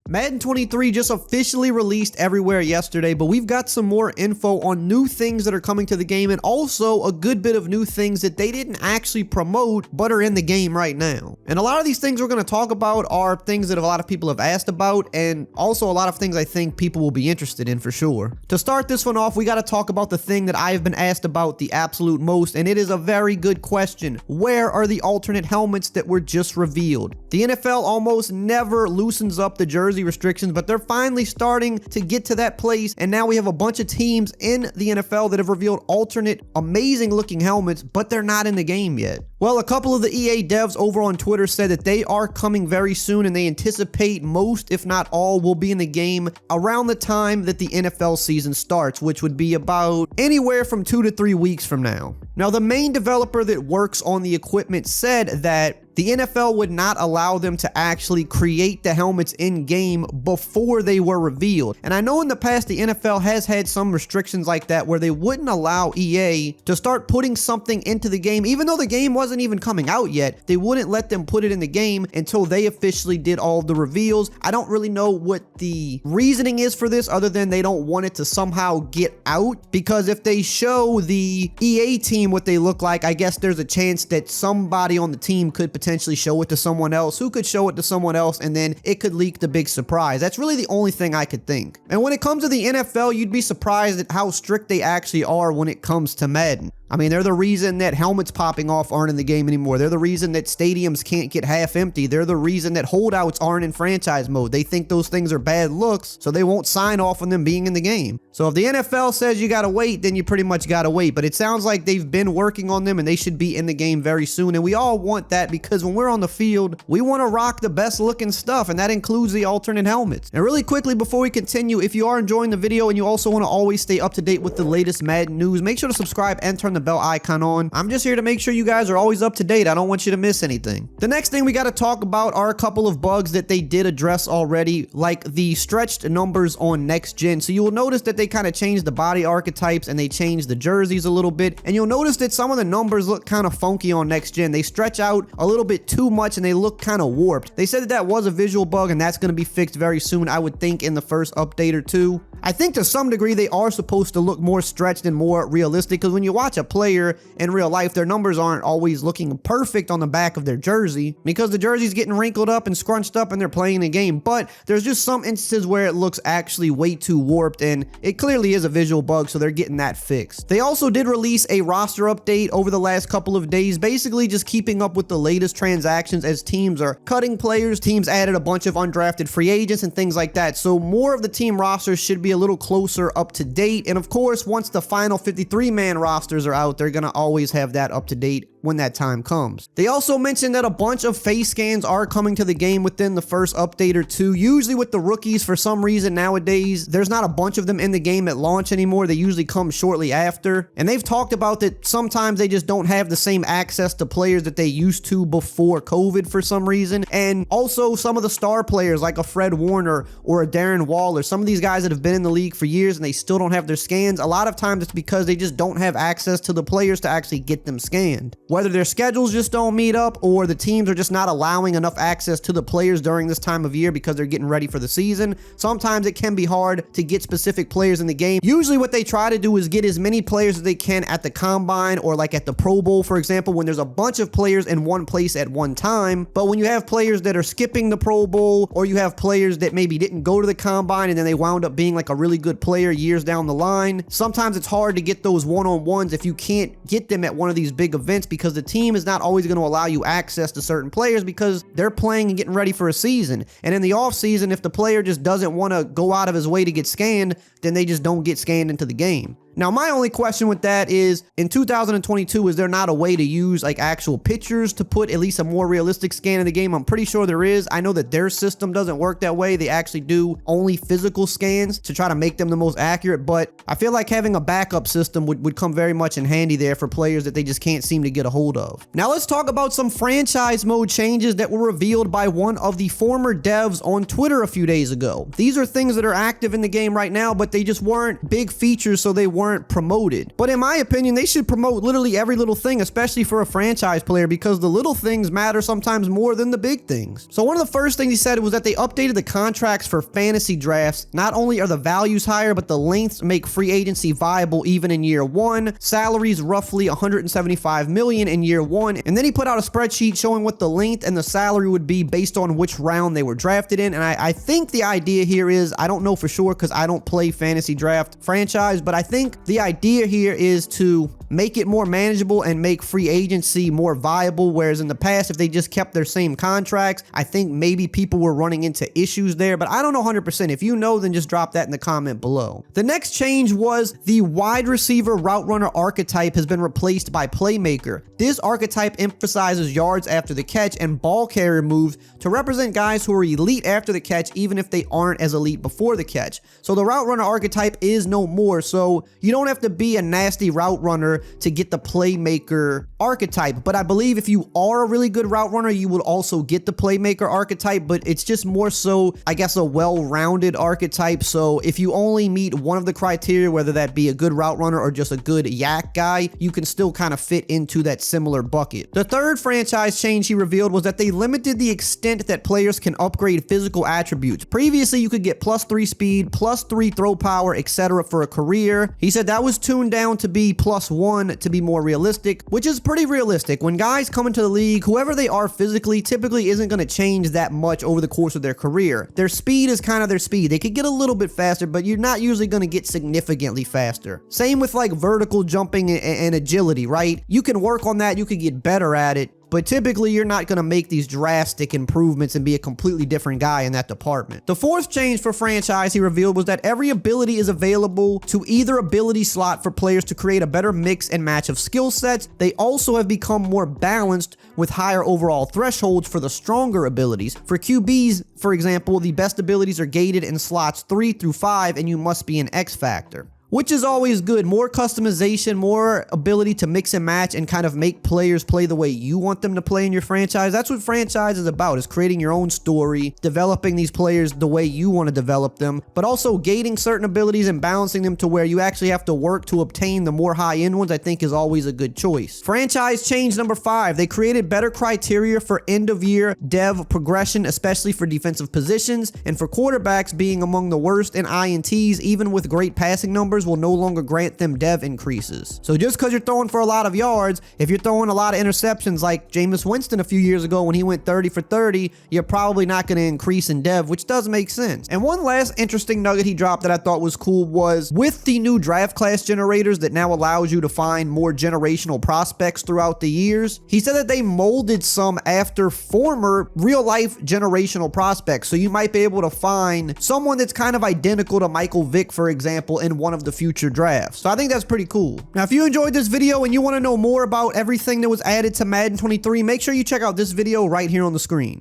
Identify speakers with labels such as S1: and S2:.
S1: Madden 23 just officially released everywhere yesterday, but we've got some more info on new things that are coming to the game and also a good bit of new things that they didn't actually promote but are in the game right now. And a lot of these things we're going to talk about are things that a lot of people have asked about, and also a lot of things I think people will be interested in for sure. To start this one off, we got to talk about the thing that I've been asked about the absolute most, and it is a very good question. Where are the alternate helmets that were just revealed? The NFL almost never loosens up the jersey restrictions, but they're finally starting to get to that place, and now we have a bunch of teams in the NFL that have revealed alternate amazing looking helmets, but they're not in the game yet. Well, a couple of the EA devs over on Twitter said that they are coming very soon, and they anticipate most, if not all, will be in the game around the time that the NFL season starts, which would be about anywhere from 2 to 3 weeks from now. Now, the main developer that works on the equipment said that the NFL would not allow them to actually create the helmets in-game before they were revealed. And I know in the past the NFL has had some restrictions like that where they wouldn't allow EA to start putting something into the game, even though the game wasn't even coming out yet. They wouldn't let them put it in the game until they officially did all the reveals. I don't really know what the reasoning is for this other than they don't want it to somehow get out, because if they show the EA team what they look like, I guess there's a chance that somebody on the team could potentially show it to someone else, who could show it to someone else, and then it could leak the big surprise. That's really the only thing I could think. And when it comes to the NFL, you'd be surprised at how strict they actually are when it comes to Madden. I mean, they're the reason that helmets popping off aren't in the game anymore. They're the reason that stadiums can't get half empty. They're the reason that holdouts aren't in franchise mode. They think those things are bad looks, so they won't sign off on them being in the game. So if the NFL says you gotta wait, then you pretty much gotta wait. But it sounds like they've been working on them and they should be in the game very soon. And we all want that, because when we're on the field, we want to rock the best looking stuff, and that includes the alternate helmets. And really quickly before we continue, if you are enjoying the video and you also want to always stay up to date with the latest Madden news, make sure to subscribe and turn the bell icon on. I'm just here to make sure you guys are always up to date. I don't want you to miss anything. The next thing we got to talk about are a couple of bugs that they did address already, like the stretched numbers on next gen. So you will notice that they kind of changed the body archetypes and they changed the jerseys a little bit, and you'll notice that some of the numbers look kind of funky on next gen. They stretch out a little bit too much and they look kind of warped. They said that that was a visual bug and that's going to be fixed very soon, I would think in the first update or two. I think to some degree they are supposed to look more stretched and more realistic, because when you watch a player in real life, their numbers aren't always looking perfect on the back of their jersey, because the jersey's getting wrinkled up and scrunched up and they're playing the game. But there's just some instances where it looks actually way too warped, and it clearly is a visual bug, so they're getting that fixed. They also did release a roster update over the last couple of days, basically just keeping up with the latest transactions as teams are cutting players. Teams added a bunch of undrafted free agents and things like that, so more of the team rosters should be a little closer up to date. And of course, once the final 53-man rosters are out, they're gonna always have that up to date when that time comes. They also mentioned that a bunch of face scans are coming to the game within the first update or two. Usually with the rookies, for some reason nowadays, there's not a bunch of them in the game at launch anymore. They usually come shortly after. And they've talked about that sometimes they just don't have the same access to players that they used to before COVID for some reason. And also some of the star players like a Fred Warner or a Darren Waller, some of these guys that have been in the league for years and they still don't have their scans, a lot of times it's because they just don't have access to the players to actually get them scanned. Whether their schedules just don't meet up or the teams are just not allowing enough access to the players during this time of year because they're getting ready for the season, sometimes it can be hard to get specific players in the game. Usually what they try to do is get as many players as they can at the combine or like at the Pro Bowl, for example, when there's a bunch of players in one place at one time. But when you have players that are skipping the Pro Bowl, or you have players that maybe didn't go to the combine and then they wound up being like a really good player years down the line, sometimes it's hard to get those one-on-ones if you can't get them at one of these big events, because the team is not always going to allow you access to certain players because they're playing and getting ready for a season. And in the off season, if the player just doesn't want to go out of his way to get scanned, then they just don't get scanned into the game. Now, my only question with that is, in 2022, is there not a way to use like actual pictures to put at least a more realistic scan in the game? I'm pretty sure there is. I know that their system doesn't work that way. They actually do only physical scans to try to make them the most accurate, but I feel like having a backup system would come very much in handy there for players that they just can't seem to get a hold of. Now, let's talk about some franchise mode changes that were revealed by one of the former devs on Twitter a few days ago. These are things that are active in the game right now, but they just weren't big features, so they weren't aren't promoted. But in my opinion, they should promote literally every little thing, especially for a franchise player, because the little things matter sometimes more than the big things. So one of the first things he said was that they updated the contracts for fantasy drafts. Not only are the values higher, but the lengths make free agency viable even in year one. Salaries roughly $175 million in year one. And then he put out a spreadsheet showing what the length and the salary would be based on which round they were drafted in. And I think the idea here is, I don't know for sure because I don't play fantasy draft franchise, but I think the idea here is to make it more manageable and make free agency more viable, whereas in the past, if they just kept their same contracts, I think maybe people were running into issues there, but I don't know 100%. If you know, then just drop that in the comment below. The next change was the wide receiver route runner archetype has been replaced by playmaker. This archetype emphasizes yards after the catch and ball carrier moves to represent guys who are elite after the catch, even if they aren't as elite before the catch. So the route runner archetype is no more, so you don't have to be a nasty route runner to get the playmaker archetype. But I believe if you are a really good route runner, you will also get the playmaker archetype, but it's just more so, I guess, a well-rounded archetype. So if you only meet one of the criteria, whether that be a good route runner or just a good yak guy, you can still kind of fit into that similar bucket. The third franchise change he revealed was that they limited the extent that players can upgrade physical attributes. Previously, you could get +3 speed, +3 throw power, etc. for a career. He said that was tuned down to be +1 to be more realistic, which is pretty realistic. When guys come into the league, whoever they are physically typically isn't going to change that much over the course of their career. Their speed is kind of their speed. They could get a little bit faster, but you're not usually going to get significantly faster. Same with like vertical jumping and agility, right? You can work on that. You could get better at it. But typically, you're not going to make these drastic improvements and be a completely different guy in that department. The fourth change for franchise he revealed was that every ability is available to either ability slot for players to create a better mix and match of skill sets. They also have become more balanced with higher overall thresholds for the stronger abilities. For QBs, for example, the best abilities are gated in slots 3 through 5, and you must be an X factor, which is always good. More customization, more ability to mix and match and kind of make players play the way you want them to play in your franchise. That's what franchise is about, is creating your own story, developing these players the way you want to develop them, but also gating certain abilities and balancing them to where you actually have to work to obtain the more high-end ones, I think is always a good choice. Franchise change number 5, they created better criteria for end-of-year dev progression, especially for defensive positions, and for quarterbacks being among the worst in INTs, even with great passing numbers, will no longer grant them dev increases. So just because you're throwing for a lot of yards, if you're throwing a lot of interceptions like Jameis Winston a few years ago when he went 30 for 30, you're probably not going to increase in dev, which does make sense. And one last interesting nugget he dropped that I thought was cool was with the new draft class generators that now allows you to find more generational prospects throughout the years, he said that they molded some after former real life generational prospects. So you might be able to find someone that's kind of identical to Michael Vick, for example, in one of the future drafts. So I think that's pretty cool. Now, if you enjoyed this video and you want to know more about everything that was added to Madden 23, make sure you check out this video right here on the screen.